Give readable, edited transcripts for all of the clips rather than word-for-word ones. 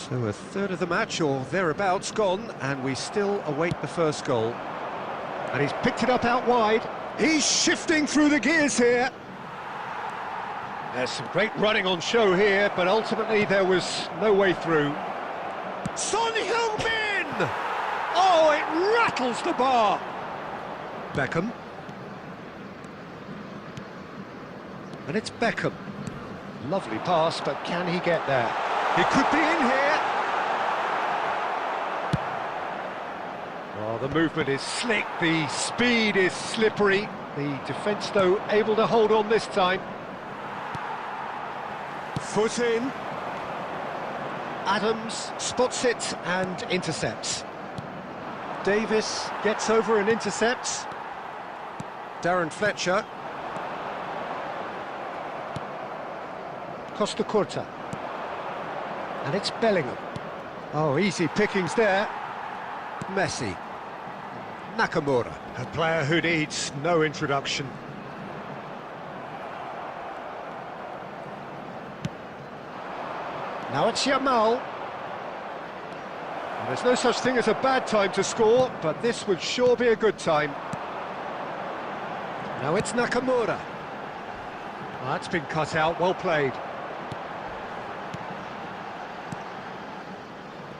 So a third of the match, or thereabouts, gone, and we still await the first goal. And he's picked it up out wide. He's shifting through the gears here. There's some great running on show here, but ultimately there was no way through. Son Heung-min! Oh, it rattles the bar! Beckham. And it's Beckham. Lovely pass, but can he get there? He could be in here. Oh, the movement is slick, the speed is slippery. The defence, though, able to hold on this time. Foot in. Adams spots it and intercepts. Davis gets over and intercepts. Darren Fletcher. Costa Curta. And it's Bellingham. Oh, easy pickings there. Messi. Nakamura, a player who needs no introduction. Now it's Yamal. There's no such thing as a bad time to score, but this would sure be a good time. Now it's Nakamura. Oh, that's been cut out, well played.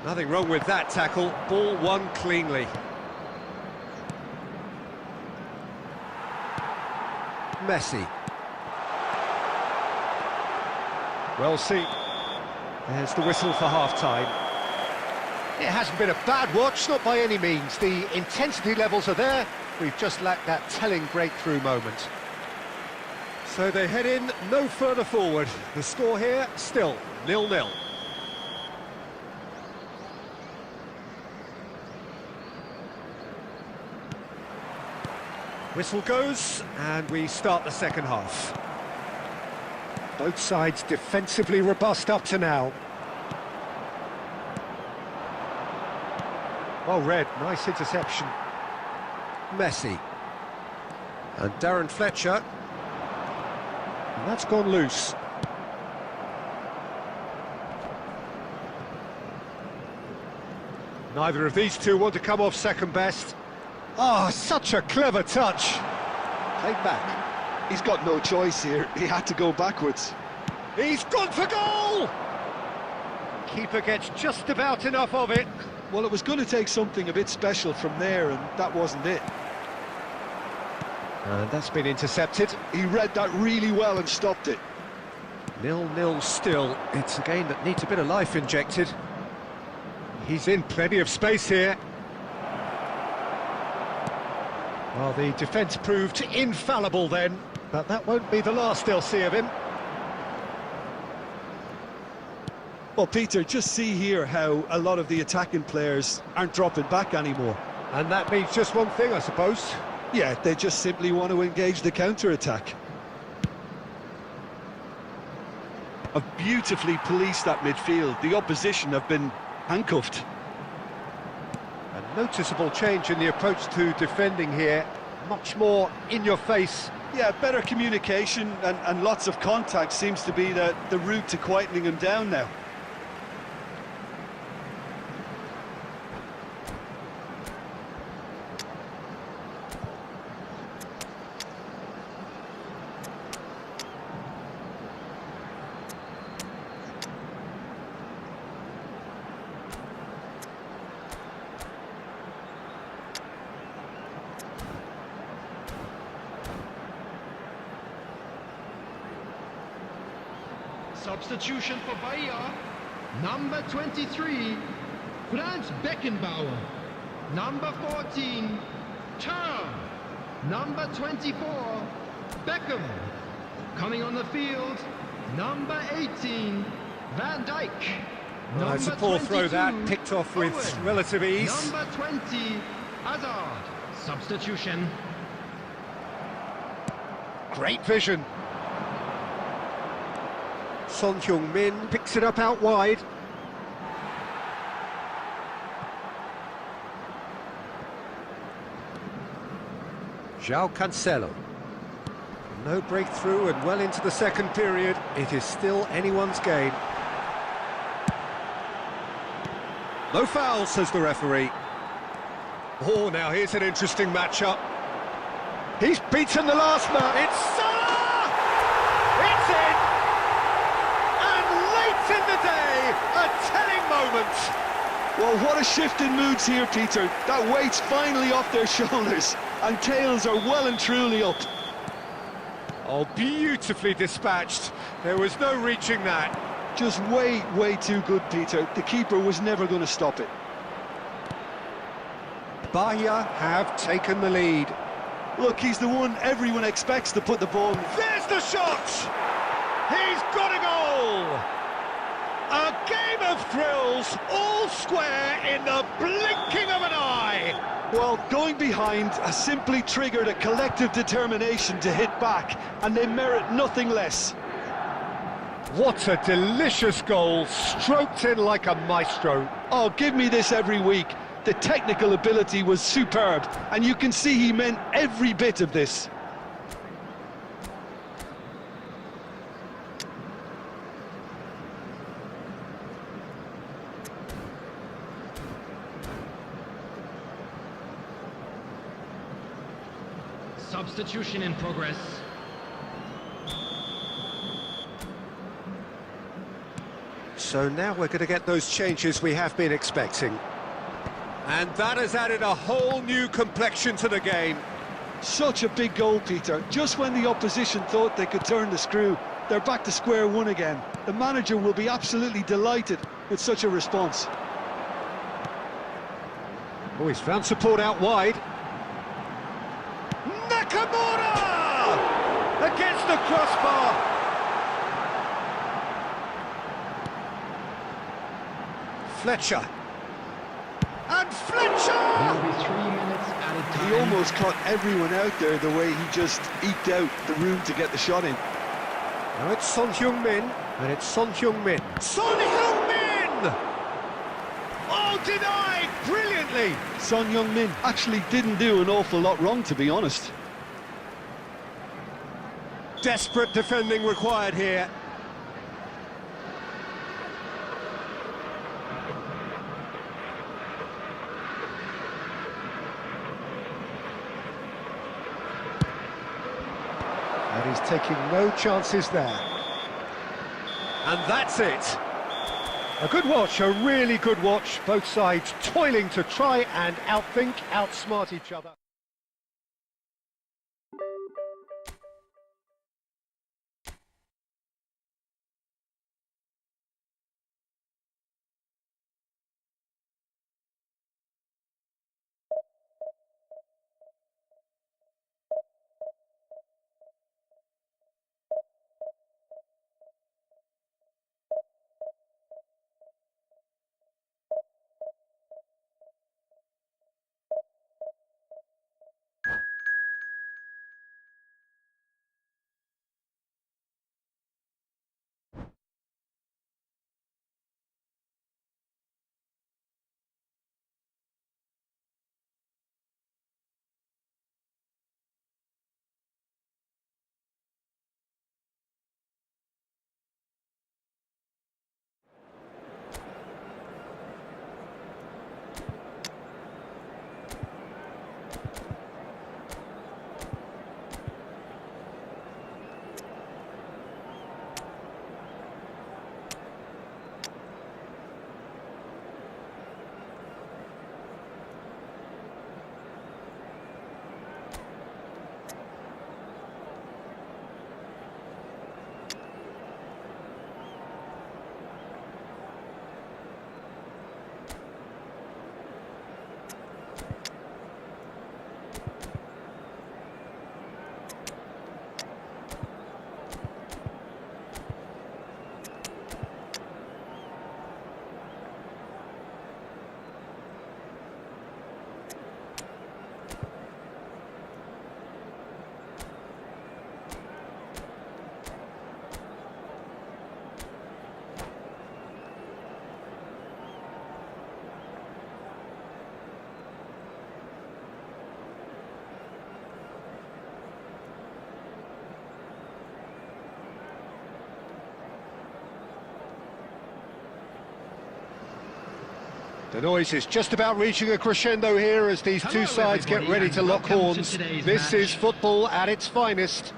Nothing wrong with that tackle, ball won cleanly. Messi. Well seen. There's the whistle for half-time. It hasn't been a bad watch, not by any means. The intensity levels are there. We've just lacked that telling breakthrough moment. So they head in no further forward. The score here, still 0-0. Whistle goes, and we start the second half. Both sides defensively robust up to now. Well read, nice interception. Messi. And Darren Fletcher. And that's gone loose. Neither of these two want to come off second best. Oh, such a clever touch. Played back. He's got no choice here. He had to go backwards. He's gone for goal! Keeper gets just about enough of it. Well, it was going to take something a bit special from there, and that wasn't it. And that's been intercepted. He read that really well and stopped it. 0-0 still. It's a game that needs a bit of life injected. He's in plenty of space here. Well, the defence proved infallible then, but that won't be the last they'll see of him. Well, Peter, just see here how a lot of the attacking players aren't dropping back anymore. And that means just one thing, I suppose. Yeah, they just simply want to engage the counter-attack. Have beautifully policed that midfield. The opposition have been handcuffed. A noticeable change in the approach to defending here. Much more in your face. Yeah, better communication and lots of contact seems to be the route to quietening them down now. Substitution for Bahia, number 23, Franz Beckenbauer, number 14, Turn, number 24, Beckham, coming on the field, number 18, Van Dijk, number It's a poor throw 22, that, picked off with Owen, relative ease. number 20, Hazard, substitution. Great vision. Son Heung-min picks it up out wide. João Cancelo. No breakthrough and well into the second period. It is still anyone's game. No foul, says the referee. Oh, now here's an interesting matchup. He's beaten the last man. It's Salah! It's in! And late in the day, a telling moment. Well, what a shift in moods here, Peter. That weight's finally off their shoulders, and tails are well and truly up. Oh, beautifully dispatched. There was no reaching that. Just way too good, Peter. The keeper was never going to stop it. Bahia have taken the lead. Look, he's the one everyone expects to put the ball in. There's the shot! He's got a goal! A game of thrills, all square in the blinking of an eye! Well, going behind has simply triggered a collective determination to hit back, and they merit nothing less. What a delicious goal, stroked in like a maestro. Oh, give me this every week. The technical ability was superb, and you can see he meant every bit of this. Substitution in progress. So now we're going to get those changes we have been expecting. And that has added a whole new complexion to the game. Such a big goal, Peter. Just when the opposition thought they could turn the screw, they're back to square one again. The manager will be absolutely delighted with such a response. Oh, he's found support out wide. Nakamura! Against the crossbar. Fletcher. And Fletcher! There'll be 3 minutes added time. He almost caught everyone out there the way he just eked out the room to get the shot in. Now it's Son Heung-min, and it's Son Heung-min. Son Heung-min! Oh, denied brilliantly! Son Heung-min actually didn't do an awful lot wrong, to be honest. Desperate defending required here. And he's taking no chances there. And that's it. A good watch, a really good watch. Both sides toiling to try and outthink, outsmart each other. The noise is just about reaching a crescendo here as these two sides get everybody, ready to and lock welcome to horns. today's This is match. football at its finest.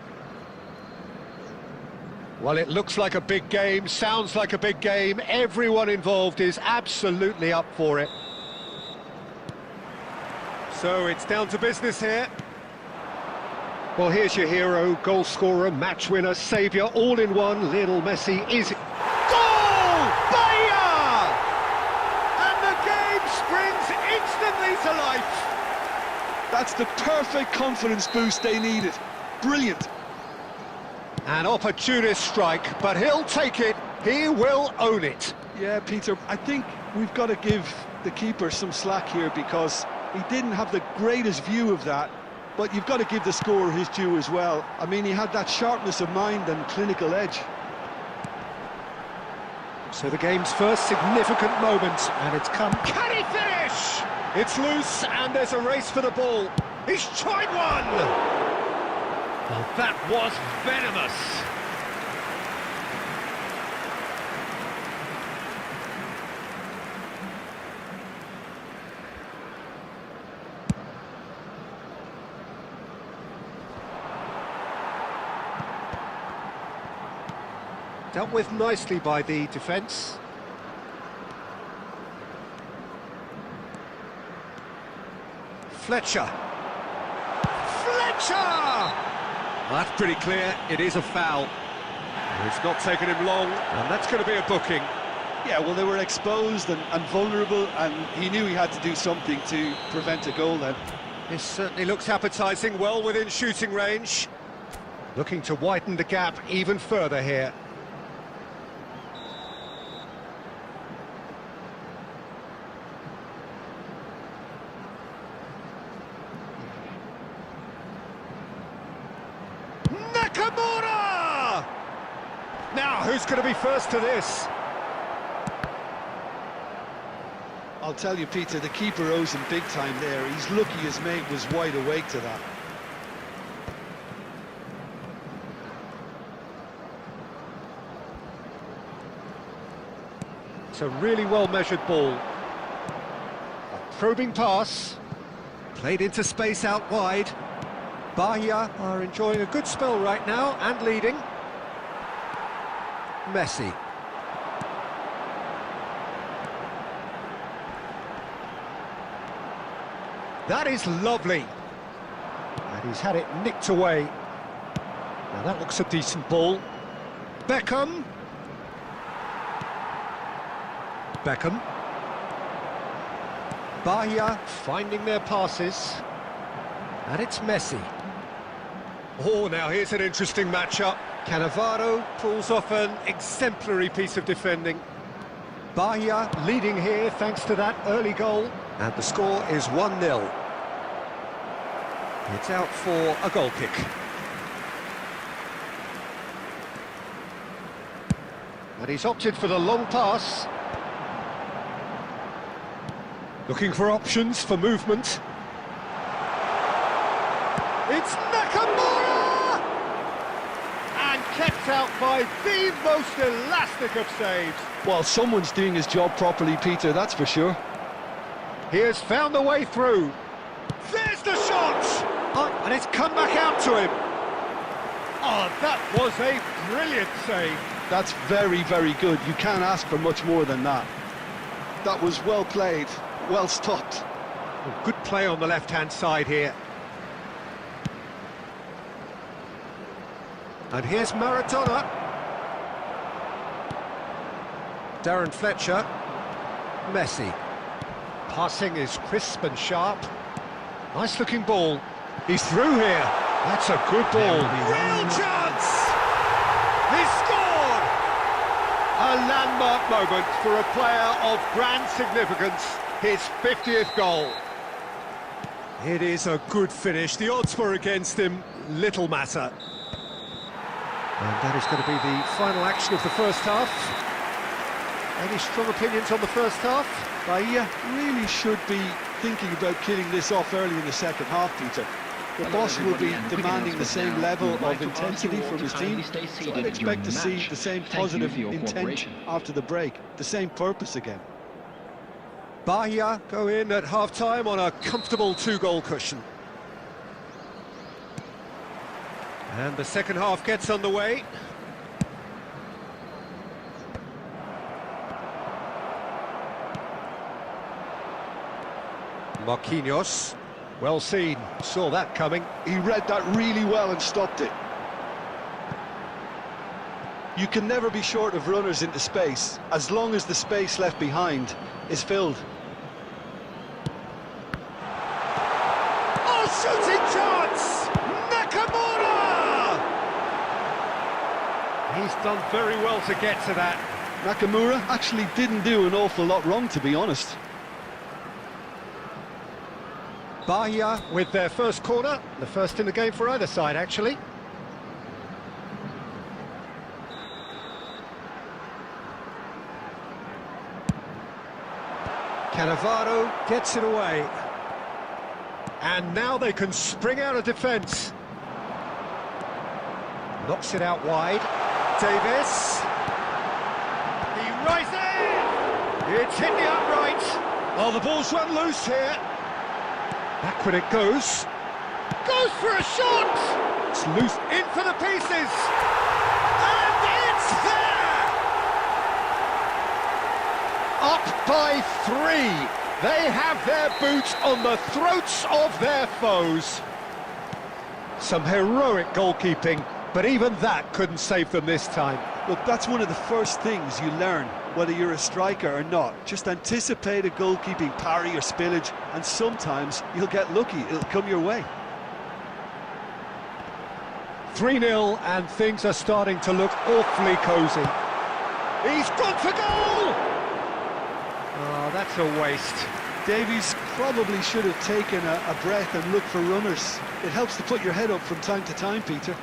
Well, it looks like a big game, sounds like a big game. Everyone involved is absolutely up for it. So it's down to business here. Well, here's your hero, goal scorer, match winner, saviour, all in one. Lionel Messi is... Goal! Bahia! And the game springs instantly to life. That's the perfect confidence boost they needed. Brilliant. An opportunist strike, but he'll take it. He will own it. Yeah, Peter, I think we've got to give the keeper some slack here because he didn't have the greatest view of that, but you've got to give the scorer his due as well. I mean, he had that sharpness of mind and clinical edge. So the game's first significant moment, and it's come. Can he finish? It's loose, and there's a race for the ball. He's tried one! Well, that was venomous. Dealt with nicely by the defence. Fletcher! Well, that's pretty clear, it is a foul. It's not taken him long, and that's going to be a booking. Yeah, well, they were exposed and vulnerable, and he knew he had to do something to prevent a goal then. This certainly looks appetising, well within shooting range. Looking to widen the gap even further here. Nakamura! Now, who's going to be first to this? I'll tell you, Peter, the keeper owes him big time there. He's lucky his mate was wide awake to that. It's a really well-measured ball. A probing pass. Played into space out wide. Bahia are enjoying a good spell right now and leading. Messi. That is lovely. And he's had it nicked away. Now that looks a decent ball. Beckham. Beckham. Bahia finding their passes. And it's Messi. Oh, now here's an interesting matchup. Cannavaro pulls off an exemplary piece of defending. Bahia leading here thanks to that early goal. And the score is 1-0. It's out for a goal kick. And he's opted for the long pass. Looking for options for movement. It's Nakamura! And kept out by the most elastic of saves. Well, someone's doing his job properly, Peter, that's for sure. He has found a way through. There's the shot! Oh, and it's come back out to him. Oh, that was a brilliant save. That's very, very good. You can't ask for much more than that. That was well played, well stopped. Oh, good play on the left-hand side here. And here's Maradona. Darren Fletcher. Messi. Passing is crisp and sharp. Nice looking ball. He's through here. That's a good ball. Real chance! He scored! A landmark moment for a player of grand significance. His 50th goal. It is a good finish. The odds were against him. Little matter. And that is going to be the final action of the first half. Any strong opinions on the first half? Bahia really should be thinking about killing this off early in the second half, Peter. The boss will be demanding the same level of intensity from his team, so I'd expect to see the same positive intent after the break, the same purpose again. Bahia go in at half-time on a comfortable 2-goal cushion. And the second half gets underway. Marquinhos, well seen, saw that coming. He read that really well and stopped it. You can never be short of runners into space, as long as the space left behind is filled. Oh, shooting chance! Nakamura! He's done very well to get to that. Nakamura actually didn't do an awful lot wrong, to be honest. Bahia with their first corner, the first in the game for either side, actually. Cannavaro gets it away. And now they can spring out of defence. Knocks it out wide. Davis. He rises! It's hit the upright. Oh, the ball's run loose here. Back when it goes. Goes for a shot! It's loose. In for the pieces. And it's there! Up by 3. They have their boots on the throats of their foes. Some heroic goalkeeping, but even that couldn't save them this time. Look, that's one of the first things you learn, whether you're a striker or not. Just anticipate a goalkeeping parry or spillage, and sometimes you'll get lucky, it'll come your way. 3-0, and things are starting to look awfully cosy. He's gone for goal! Oh, that's a waste. Davies probably should have taken a breath and looked for runners. It helps to put your head up from time to time, Peter.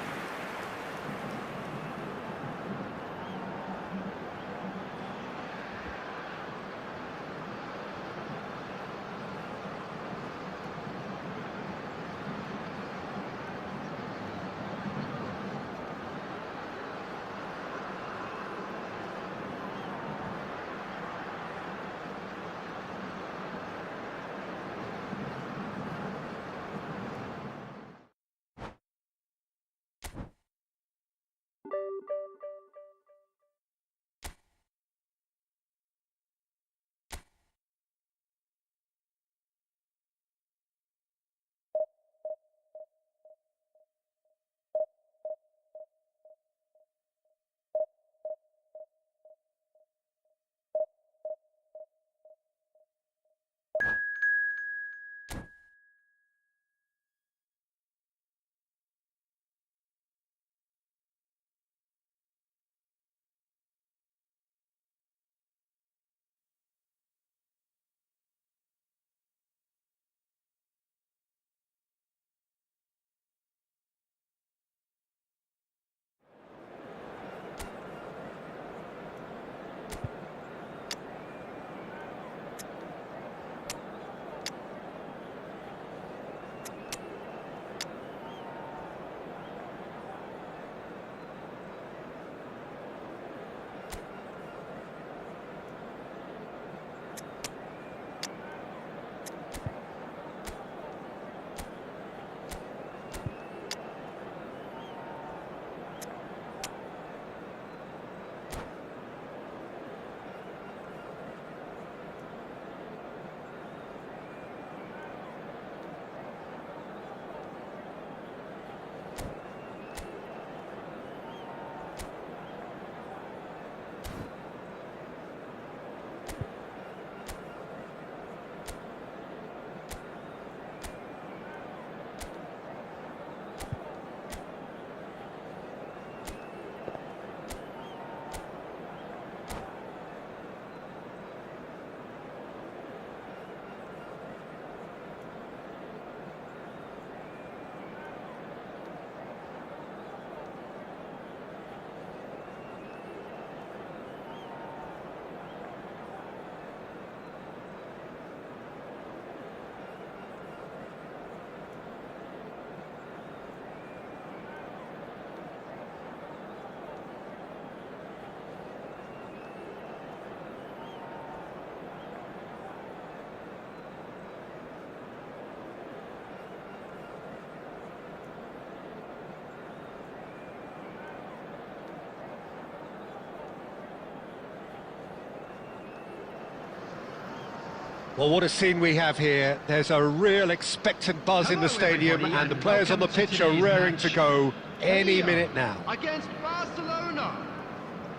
Well, what a scene we have here. There's a real expectant buzz in the stadium, and the players on the pitch are raring to go any minute now. Against Barcelona.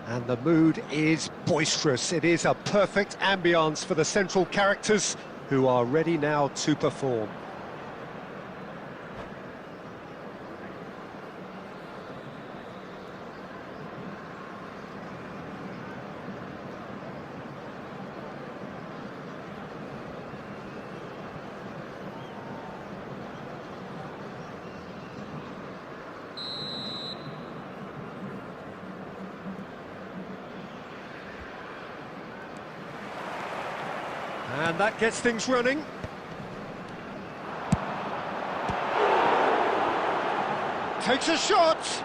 And the mood is boisterous. It is a perfect ambience for the central characters who are ready now to perform. And that gets things running. Takes a shot.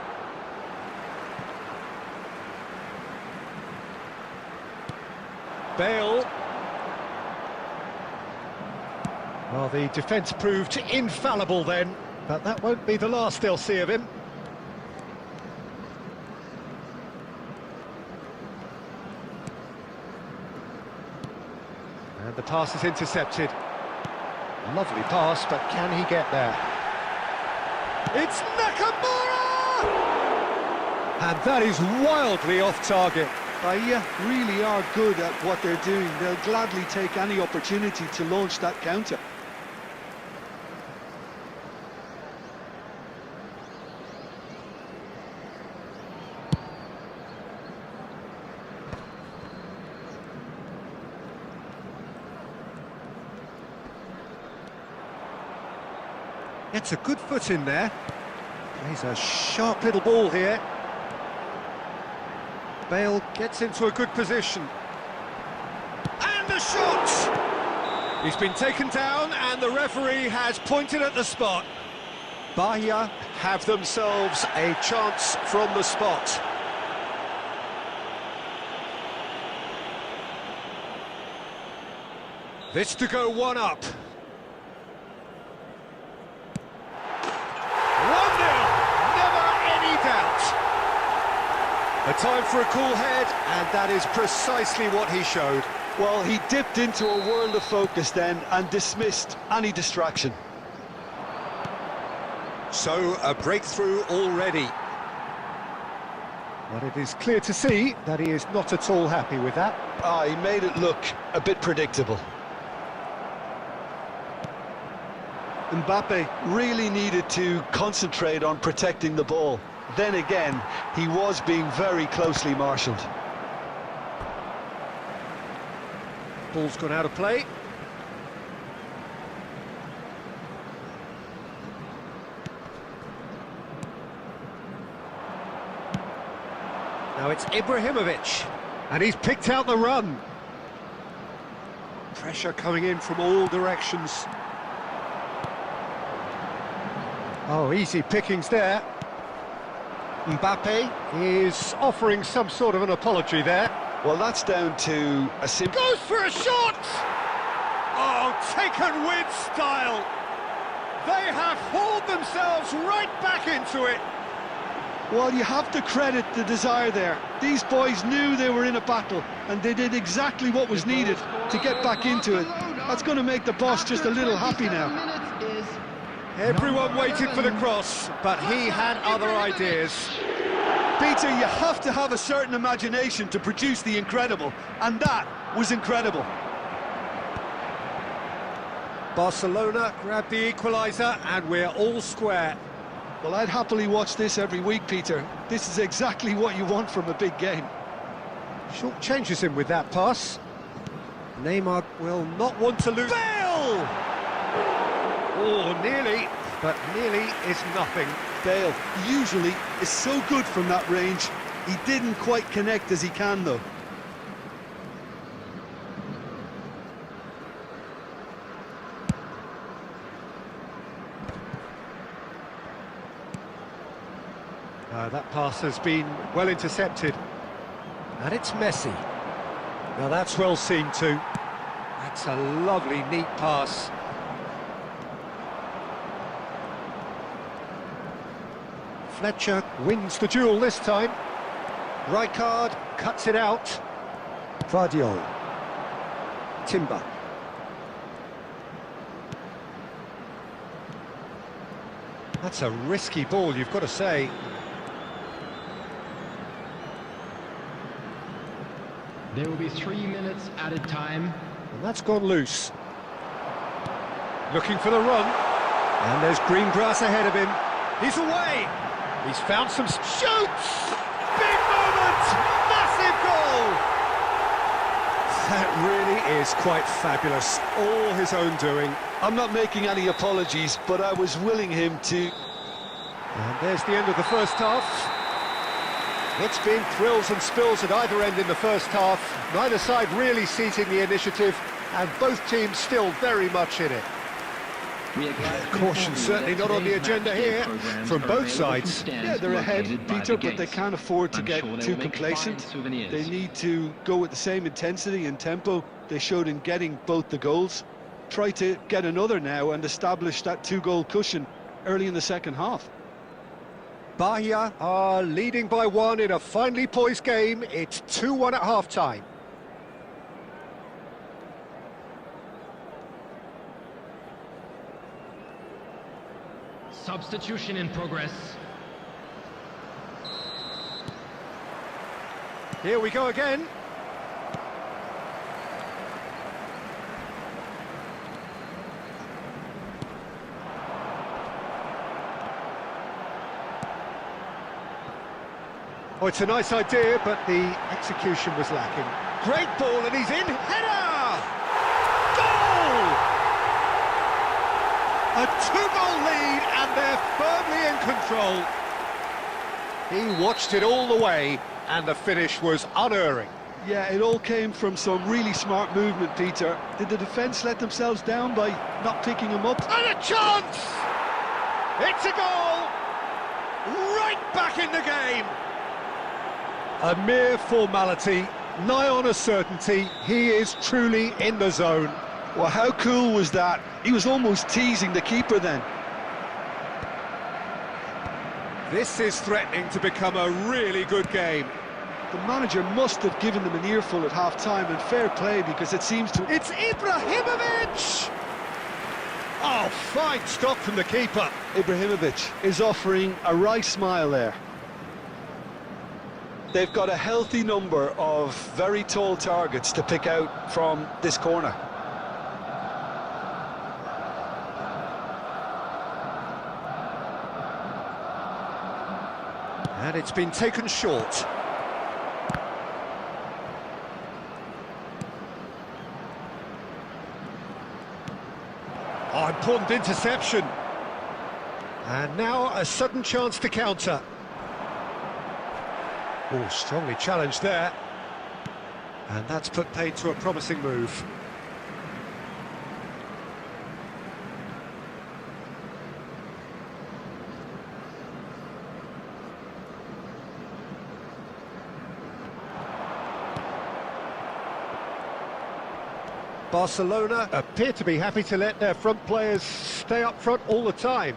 Bale. Well, the defence proved infallible then, but that won't be the last they'll see of him. And the pass is intercepted. Lovely pass, but can he get there? It's Nakamura! And that is wildly off target. Bahia really are good at what they're doing. They'll gladly take any opportunity to launch that counter. Gets a good foot in there. Plays a sharp little ball here. Bale gets into a good position. And a shot! He's been taken down and the referee has pointed at the spot. Bahia have themselves a chance from the spot. This to go one up. 1-0, never any doubt. A time for a cool head, and that is precisely what he showed. Well, he dipped into a world of focus then and dismissed any distraction. So, a breakthrough already. But it is clear to see that he is not at all happy with that. He made it look a bit predictable. Mbappe really needed to concentrate on protecting the ball. Then again, he was being very closely marshalled. Ball's gone out of play. Now it's Ibrahimovic, and he's picked out the run. Pressure coming in from all directions. Oh, easy pickings there. Mbappe is offering some sort of an apology there. Well, that's down to a simple... Goes for a shot! Oh, taken with style. They have hauled themselves right back into it. Well, you have to credit the desire there. These boys knew they were in a battle, and they did exactly what was needed to get back into it. That's going to make the boss just a little happy now. Everyone waited for the cross, but he had other ideas. Peter, you have to have a certain imagination to produce the incredible, and that was incredible. Barcelona grabbed the equaliser, and we're all square. Well, I'd happily watch this every week, Peter. This is exactly what you want from a big game. Short changes him with that pass. Neymar will not want to lose. Bale! Oh, nearly, but nearly is nothing. Bale usually is so good from that range. He didn't quite connect as he can, though. That pass has been well intercepted. And it's Messi. Now that's well seen too. That's a lovely, neat pass. Fletcher wins the duel this time. Rijkaard cuts it out. Vardiol. Timber. That's a risky ball, you've got to say. There will be 3 minutes added time. And that's gone loose. Looking for the run. And there's green grass ahead of him. He's away. He's found some... Shoots! Big moment! Massive goal! That really is quite fabulous. All his own doing. I'm not making any apologies, but I was willing him to... And there's the end of the first half. It's been thrills and spills at either end in the first half. Neither side really seizing the initiative, and both teams still very much in it. Caution certainly not on the agenda here, from both sides. Yeah, they're ahead, Peter, but they can't afford to get too complacent. They need to go with the same intensity and tempo they showed in getting both the goals. Try to get another now and establish that 2-goal cushion early in the second half. Bahia are leading by 1 in a finely poised game. It's 2-1 at half-time. Substitution in progress. Here we go again. Oh, it's a nice idea, but the execution was lacking. Great ball, and he's in. Header! Goal! A 2-goal lead, and they're firmly in control. He watched it all the way, and the finish was unerring. Yeah, it all came from some really smart movement, Peter. Did the defence let themselves down by not picking him up? And a chance! It's a goal! Right back in the game! A mere formality, nigh on a certainty. He is truly in the zone. Well, how cool was that? He was almost teasing the keeper then. This is threatening to become a really good game. The manager must have given them an earful at half-time, and fair play, because it seems to... It's Ibrahimovic! Oh, fine stop from the keeper. Ibrahimovic is offering a wry smile there. They've got a healthy number of very tall targets to pick out from this corner. And it's been taken short. Oh, important interception. And now a sudden chance to counter. Oh, strongly challenged there. And that's put paid to a promising move. Barcelona appear to be happy to let their front players stay up front all the time.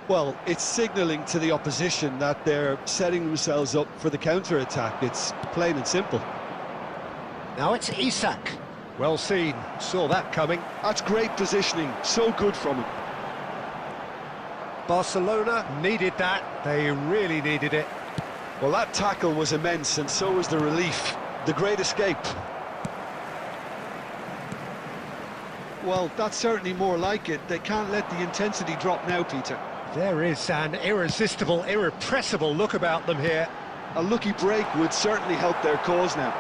Well, it's signalling to the opposition that they're setting themselves up for the counter-attack. It's plain and simple. Now it's Isak. Well seen, saw that coming. That's great positioning, so good from him. Barcelona needed that, they really needed it. Well, that tackle was immense, and so was the relief. The great escape. Well, that's certainly more like it. They can't let the intensity drop now, Peter. There is an irresistible, irrepressible look about them here. A lucky break would certainly help their cause now.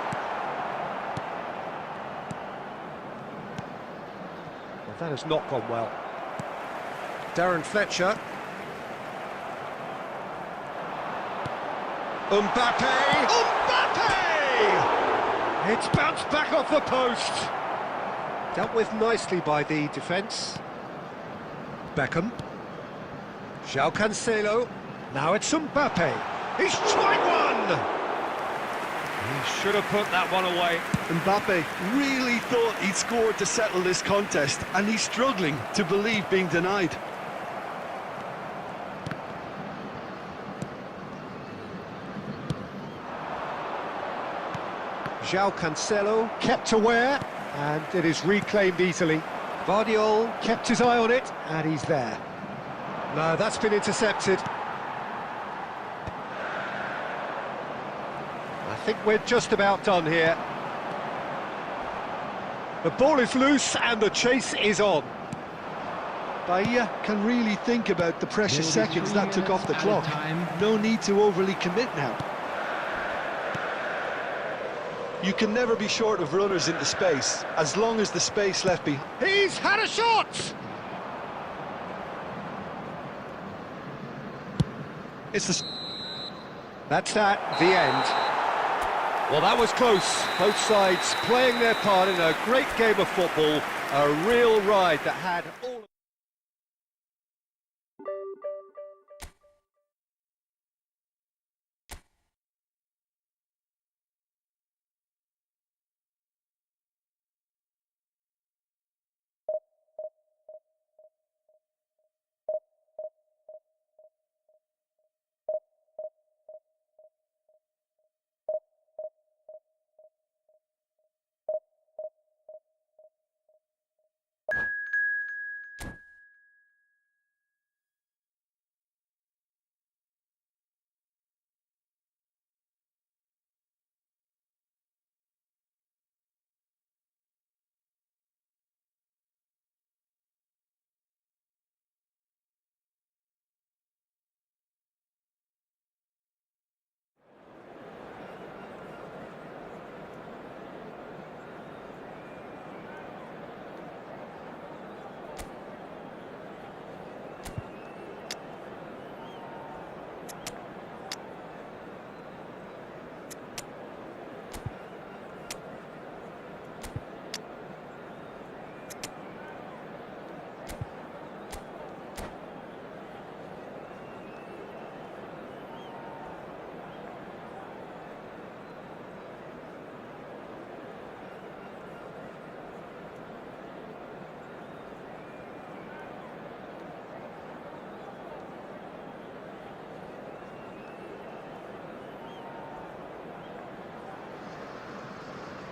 Well, that has not gone well. Darren Fletcher. Mbappe! Mbappe! It's bounced back off the post. Dealt with nicely by the defence. Beckham. João Cancelo. Now it's Mbappe. He's tried one! He should have put that one away. Mbappe really thought he'd scored to settle this contest, and he's struggling to believe being denied. João Cancelo kept aware, and it is reclaimed easily. Guardiola kept his eye on it, and he's there. No, that's been intercepted. I think we're just about done here. The ball is loose and the chase is on. Bahia can really think about the precious There will be seconds 3 that took off the minutes clock. added time. No need to overly commit now. You can never be short of runners into space, as long as the space left behind. He's had a shot! It's the... That's that, the end. Well, that was close. Both sides playing their part in a great game of football, a real ride that had all...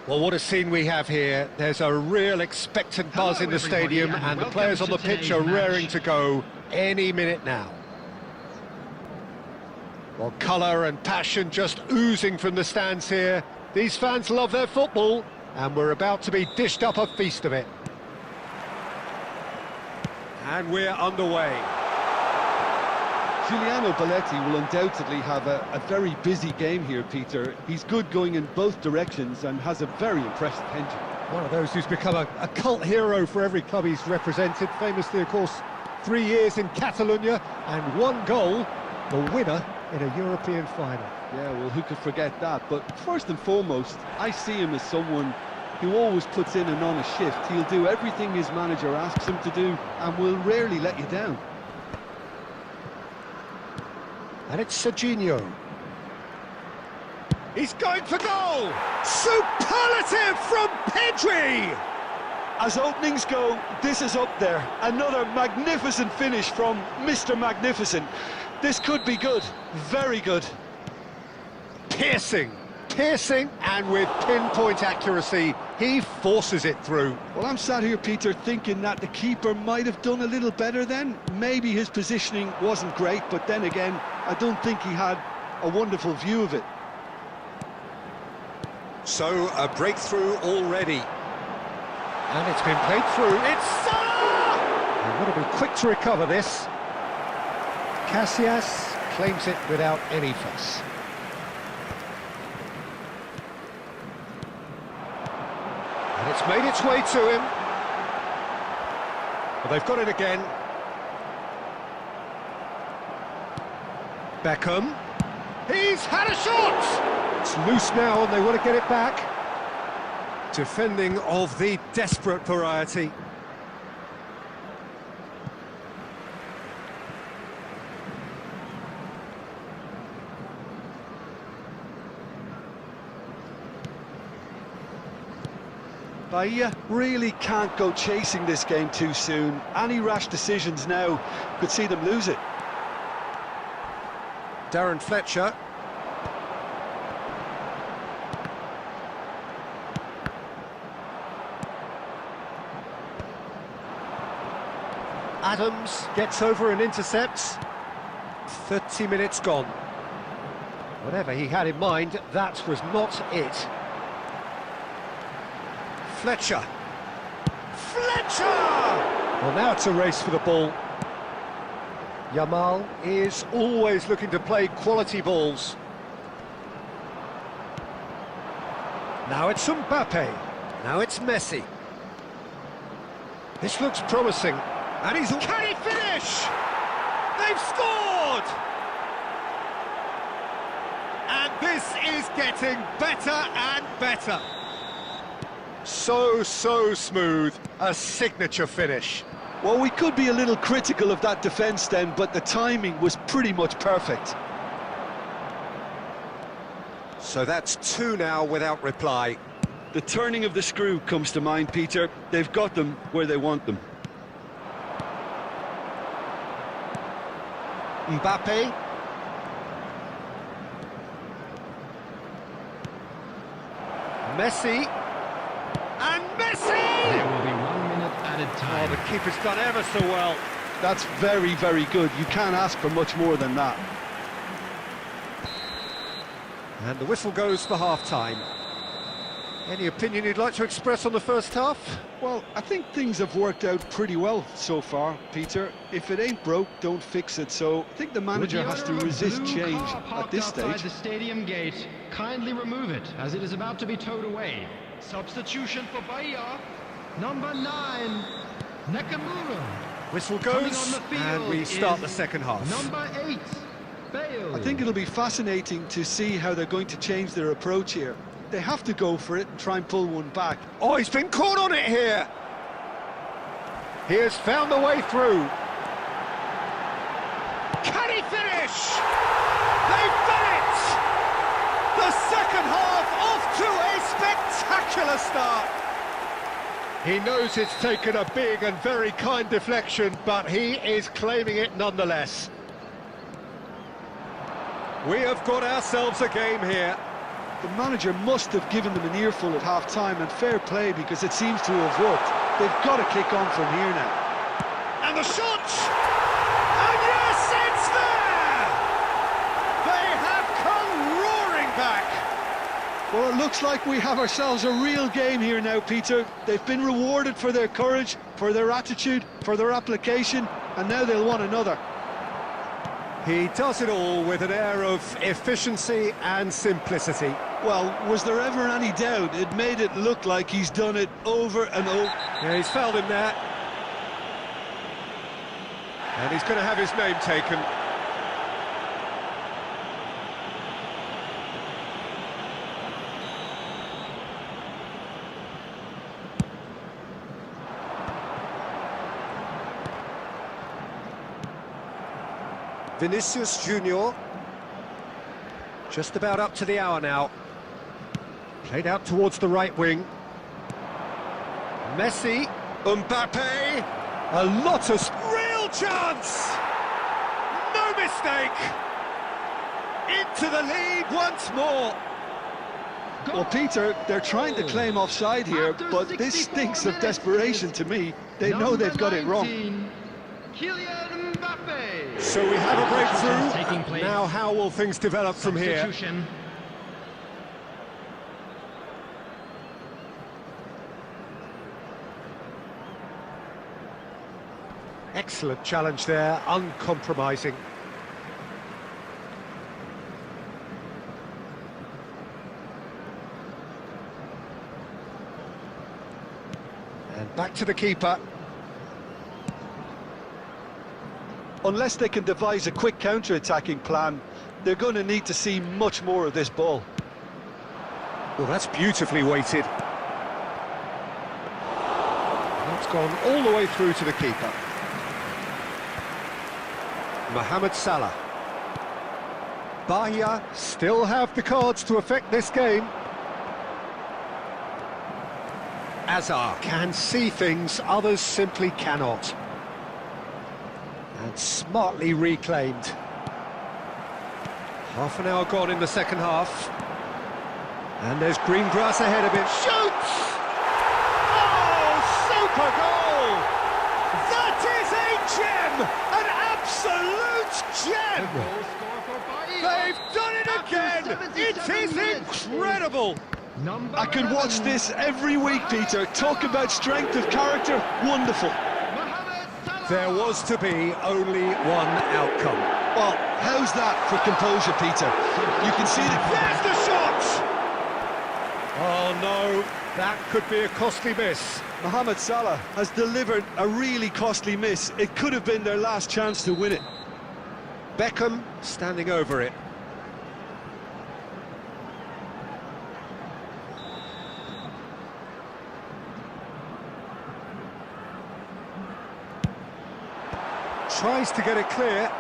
Well, what a scene we have here. There's a real expectant buzz in the stadium, and the players on the pitch are raring to go any minute now. Well, colour and passion just oozing from the stands here. These fans love their football, and we're about to be dished up a feast of it. And we're underway. Giuliano Belletti will undoubtedly have a very busy game here, Peter. He's good going in both directions and has a very impressive engine. One of those who's become a cult hero for every club he's represented. Famously, of course, 3 years in Catalonia and 1 goal, the winner in a European final. Yeah, well, who could forget that? But first and foremost, I see him as someone who always puts in an honest shift. He'll do everything his manager asks him to do and will rarely let you down. And it's Serginho. He's going for goal! Superlative from Pedri! As openings go, this is up there. Another magnificent finish from Mr. Magnificent. This could be good, very good. Piercing, and with pinpoint accuracy, he forces it through. Well, I'm sat here, Peter, thinking that the keeper might have done a little better then. Maybe his positioning wasn't great, but then again, I don't think he had a wonderful view of it. So, a breakthrough already. And it's been played through. It's Salah! They've got to be quick to recover this. Casillas claims it without any fuss. And it's made its way to him. But they've got it again. Beckham. He's had a shot! It's loose now and they want to get it back. Defending of the desperate variety. Bahia really can't go chasing this game too soon. Any rash decisions now could see them lose it. Darren Fletcher. Adams gets over and intercepts. 30 minutes gone. Whatever he had in mind, that was not it. Fletcher! Well, now it's a race for the ball. Yamal is always looking to play quality balls. Now it's Mbappe. Now it's Messi. This looks promising. And he's... Can he finish? They've scored! And this is getting better and better. So smooth. A signature finish. Well, we could be a little critical of that defence then, but the timing was pretty much perfect. So that's 2 now without reply. The turning of the screw comes to mind, Peter. They've got them where they want them. Mbappe. Messi. And Messi! There will be 1 minute added Oh, time. the keeper's done ever so well. That's very, very good. You can't ask for much more than that. And the whistle goes for half-time. Any opinion you'd like to express on the first half? Well, I think things have worked out pretty well so far, Peter. If it ain't broke, don't fix it. So I think the manager has to resist change at this outside stage. the stadium gate. Kindly remove it, as it is about to be towed away. Substitution for Bahia. Number 9, Nakamura. Whistle Coming goes, on the field and we start the is second half. Number 8, Bale. I think it'll be fascinating to see how they're going to change their approach here. They have to go for it and try and pull one back. Oh, he's been caught on it here! He has found the way through. Can he finish? They've done it! The second half off to a spectacular start. He knows it's taken a big and very kind deflection, but he is claiming it nonetheless. We have got ourselves a game here. The manager must have given them an earful at half-time, and fair play because it seems to have worked. They've got to kick on from here now. And the shot! And yes, it's there! They have come roaring back! Well, it looks like we have ourselves a real game here now, Peter. They've been rewarded for their courage, for their attitude, for their application, and now they'll want another. He does it all with an air of efficiency and simplicity. Well, was there ever any doubt? It made it look like he's done it over and over. Yeah, he's fouled him there. And he's going to have his name taken. Vinicius Junior, just about up to the hour now. Played out towards the right wing. Messi, Mbappe, a lot of real chance! No mistake! Into the lead once more. Well, Peter, they're trying to claim offside here, but this stinks of desperation to me. They know they've got it wrong. Kylian Mbappe. So we have a Taking breakthrough. place. Now how will things develop from here? Substitution. Excellent challenge there, uncompromising. And back to the keeper. Unless they can devise a quick counter-attacking plan, they're going to need to see much more of this ball. Well, that's beautifully weighted. That's gone all the way through to the keeper. Mohamed Salah. Bahia still have the cards to affect this game. Azar can see things others simply cannot. And smartly reclaimed. Half an hour gone in the second half. And there's green grass ahead of him. Shoots! Oh, super goal! That is a It is incredible! Number I could watch 11. this every week, Peter. Talk about strength of character. Wonderful. Mohamed Salah. There was to be only one outcome. Well, how's that for composure, Peter? You can see that. There's the shot! Oh no, that could be a costly miss. Mohamed Salah has delivered a really costly miss. It could have been their last chance to win it. Beckham standing over it. Tries to get it clear.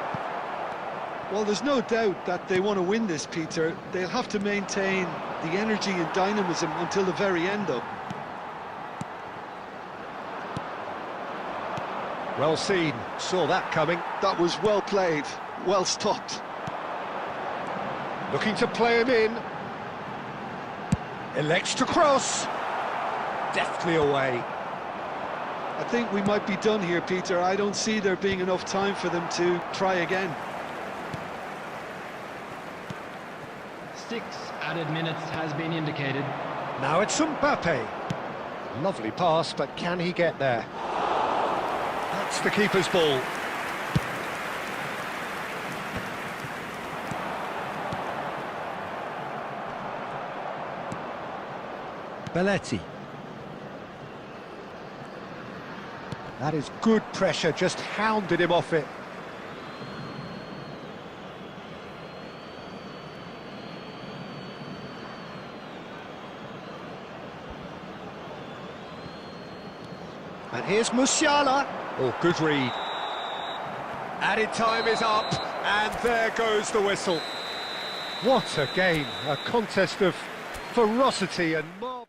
Well, there's no doubt that they want to win this, Peter. They'll have to maintain the energy and dynamism until the very end, though. Well seen, saw that coming. That was well played, well stopped. Looking to play him in. Elects to cross. Deftly away. I think we might be done here, Peter. I don't see there being enough time for them to try again. 6 added minutes has been indicated. Now it's Mbappe. Lovely pass, but can he get there? That's the keeper's ball. Belletti. That is good pressure, just hounded him off it. And here's Musiala. Oh, good read. Added time is up, and there goes the whistle. What a game, a contest of ferocity and marvel.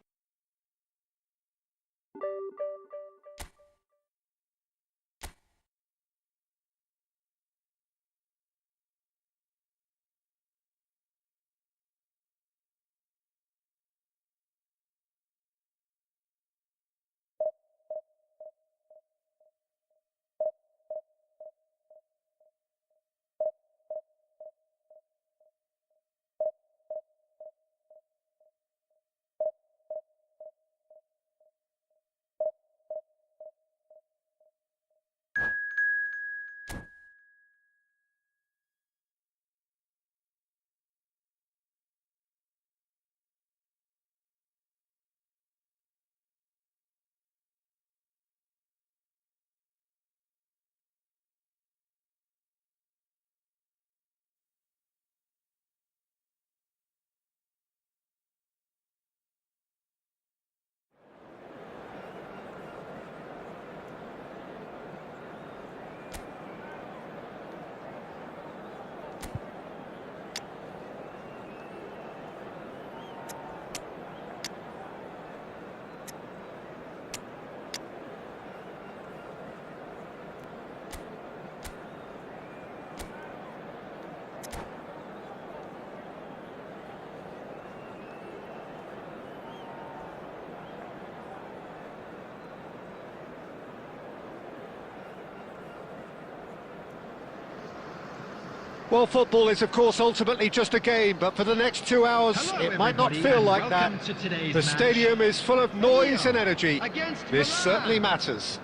Well, football is, of course, ultimately just a game, but for the next 2 hours, Hello, it might not everybody, feel and like that. welcome to today's The match. stadium is full of noise and energy. Against This Milan. certainly matters.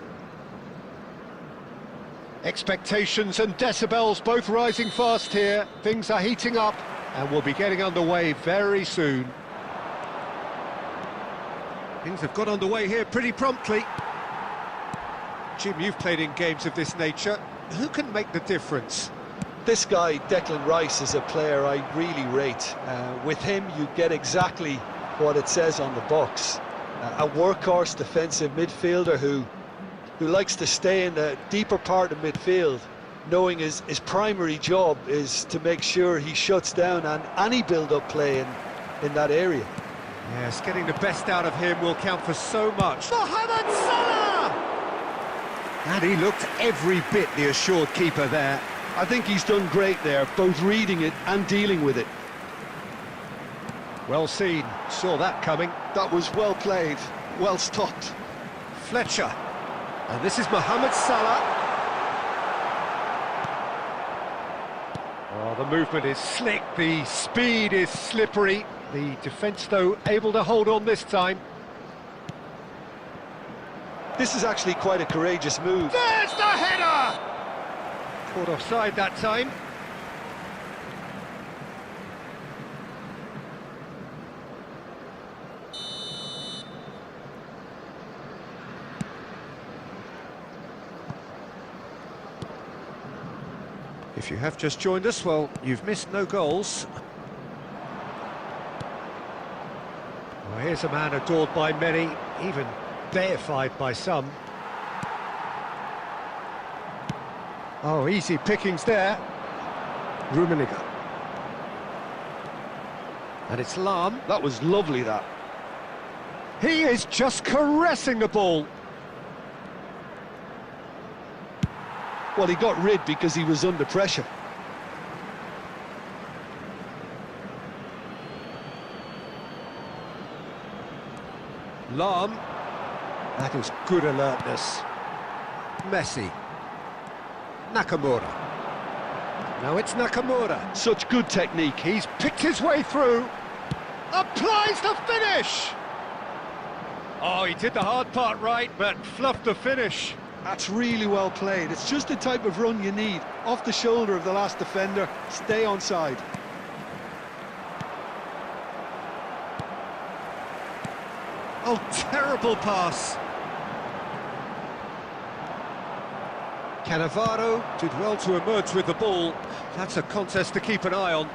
Expectations and decibels both rising fast here. Things are heating up, and we'll be getting underway very soon. Things have got underway here pretty promptly. Jim, you've played in games of this nature. Who can make the difference? This guy, Declan Rice, is a player I really rate. With him, you get exactly what it says on the box. A workhorse defensive midfielder who likes to stay in the deeper part of midfield, knowing his primary job is to make sure he shuts down and any build-up play in that area. Yes, getting the best out of him will count for so much. Mohamed Salah! And he looked every bit the assured keeper there. I think he's done great there, both reading it and dealing with it. Well seen, saw that coming. That was well played, well stopped. Fletcher. And this is Mohamed Salah. Well, the movement is slick, the speed is slippery. The defence, though, able to hold on this time. This is actually quite a courageous move. There's the header! Caught offside that time. If you have just joined us, well, you've missed no goals. Well, here's a man adored by many, even deified by some. Oh, easy pickings there. Rummenigge. And it's Lahm. That was lovely, that. He is just caressing the ball. Well, he got rid because he was under pressure. Lahm. That is good alertness. Messi. Nakamura. Now it's Nakamura. Such good technique. He's picked his way through. Applies the finish! Oh, he did the hard part right, but fluffed the finish. That's really well played. It's just the type of run you need. Off the shoulder of the last defender, stay onside. Oh, terrible pass. Cannavaro did well to emerge with the ball. That's a contest to keep an eye on.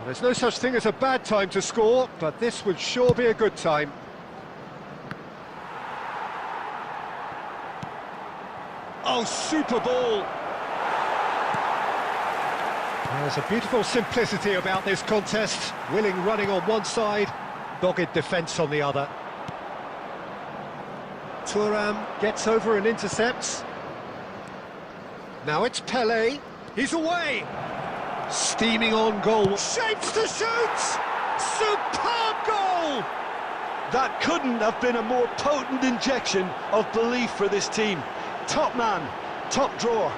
There's no such thing as a bad time to score, but this would sure be a good time. Oh, super ball! There's a beautiful simplicity about this contest. Willing running on one side, dogged defence on the other. Thuram gets over and intercepts. Now it's Pelé. He's away! Steaming on goal, shapes to shoot! Superb goal! That couldn't have been a more potent injection of belief for this team. Top man, top drawer.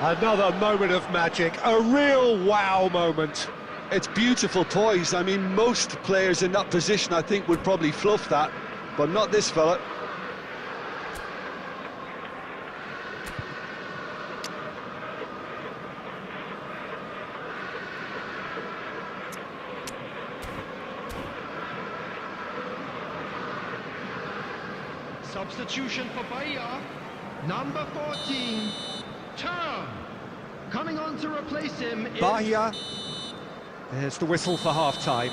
Another moment of magic, a real wow moment. It's beautiful poise. I mean, most players in that position, I think, would probably fluff that, but not this fella. Substitution for Bahia. Number 14, Turn. Coming on to replace him is... Bahia. There's the whistle for half-time.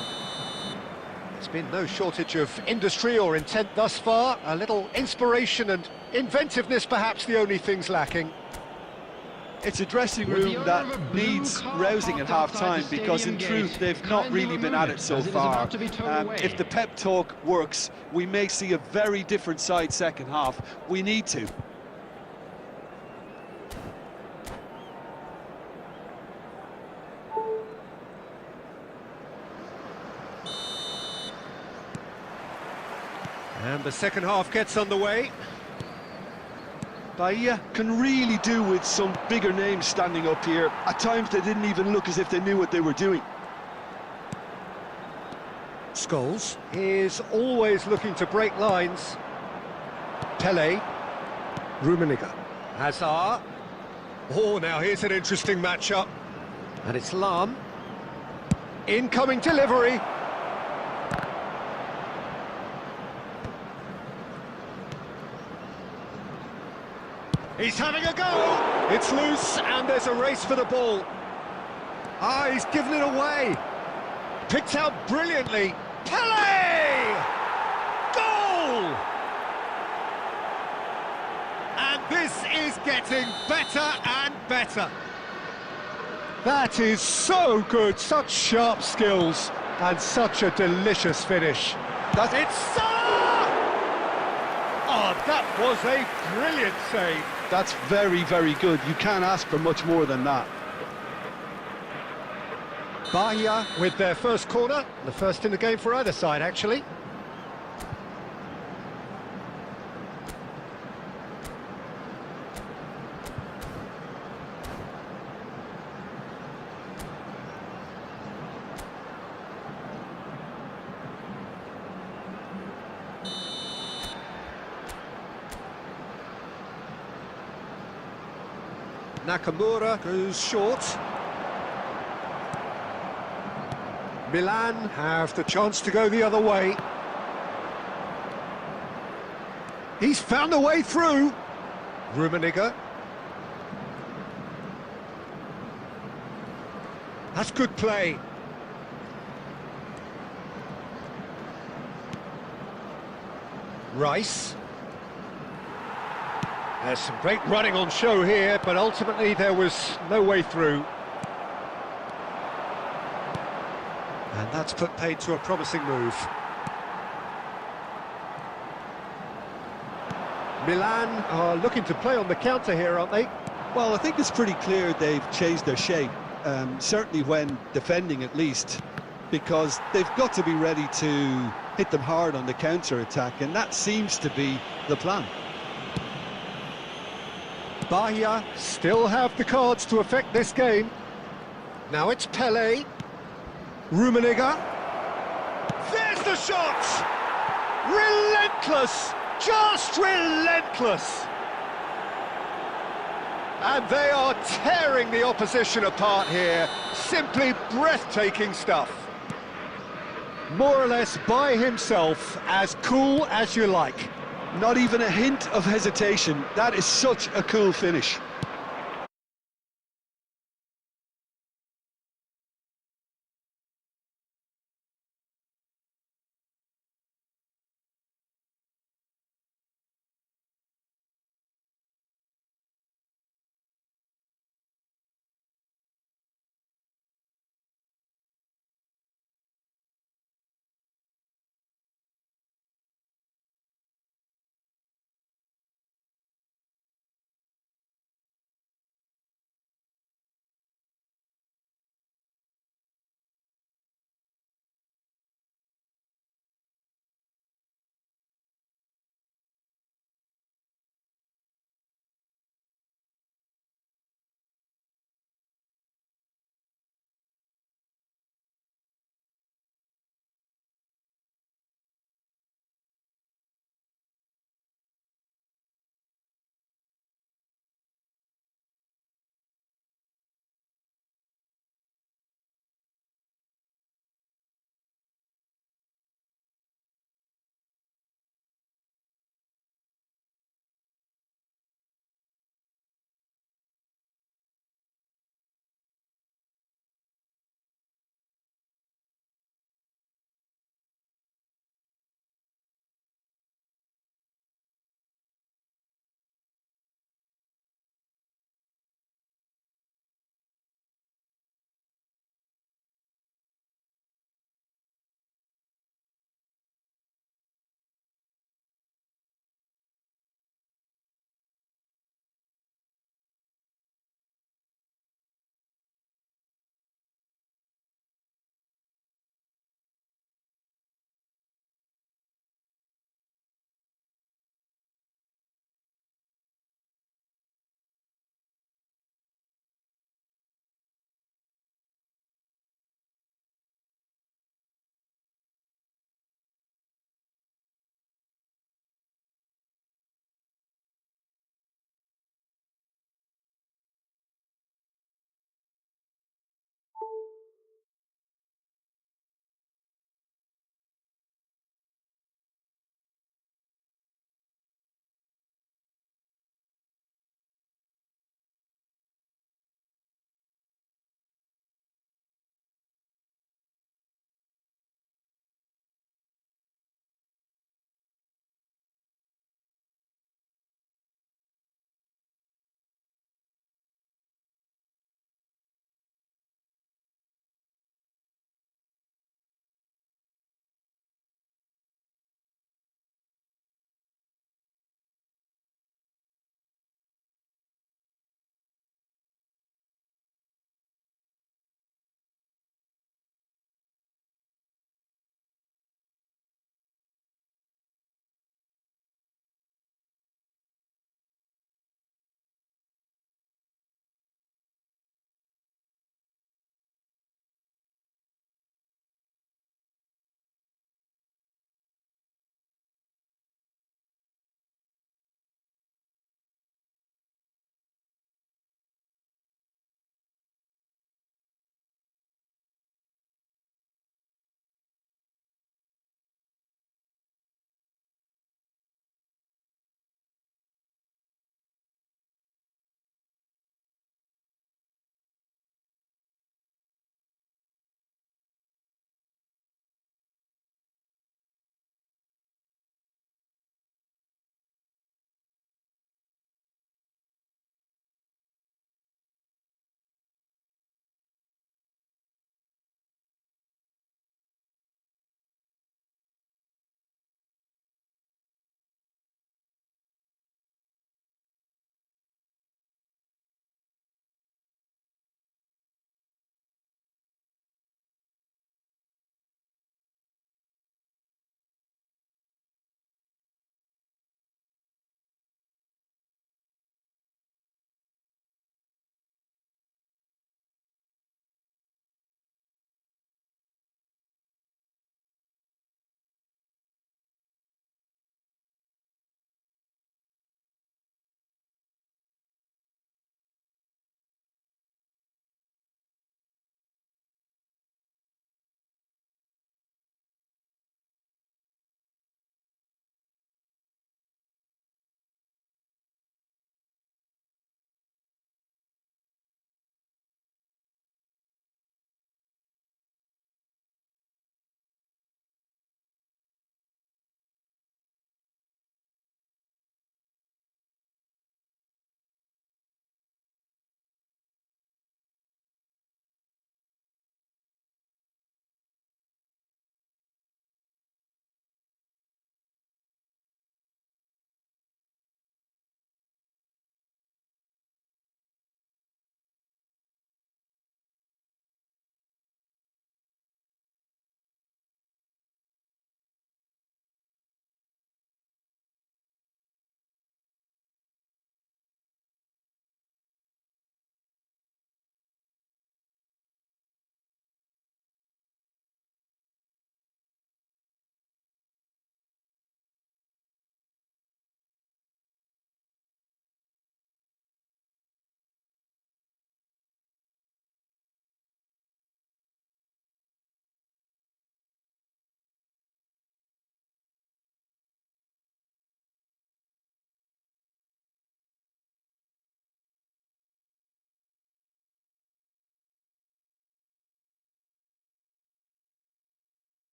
There's been no shortage of industry or intent thus far. A little inspiration and inventiveness, perhaps the only things lacking. It's a dressing room that needs rousing at half-time because, in truth, they've not really been at it so far. If the pep talk works, we may see a very different side second half. We need to. And the second half gets underway. Bahia can really do with some bigger names standing up here. At times they didn't even look as if they knew what they were doing. Scholes is always looking to break lines. Pelé. Rummenigge. Hazard. Oh, now here's an interesting matchup. And it's Lahm. Incoming delivery. He's having a go! It's loose, and there's a race for the ball. Ah, he's given it away. Picked out brilliantly. Pelé! Goal! And this is getting better and better. That is so good, such sharp skills, and such a delicious finish. It's... Oh, that was a brilliant save. That's very, very good. You can't ask for much more than that. Bahia with their first corner, the first in the game for either side, actually. Nakamura goes short. Milan have the chance to go the other way. He's found a way through. Rummenigge. That's good play. Rice. There's some great running on show here, but ultimately there was no way through. And that's put paid to a promising move. Milan are looking to play on the counter here, aren't they? Well, I think it's pretty clear they've changed their shape, certainly when defending at least, because they've got to be ready to hit them hard on the counter-attack, and that seems to be the plan. Bahia still have the cards to affect this game. Now it's Pele. Rummenigge. There's the shot! Relentless! Just relentless! And they are tearing the opposition apart here. Simply breathtaking stuff. More or less by himself, as cool as you like. Not even a hint of hesitation. That is such a cool finish.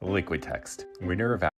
Liquid Text, winner of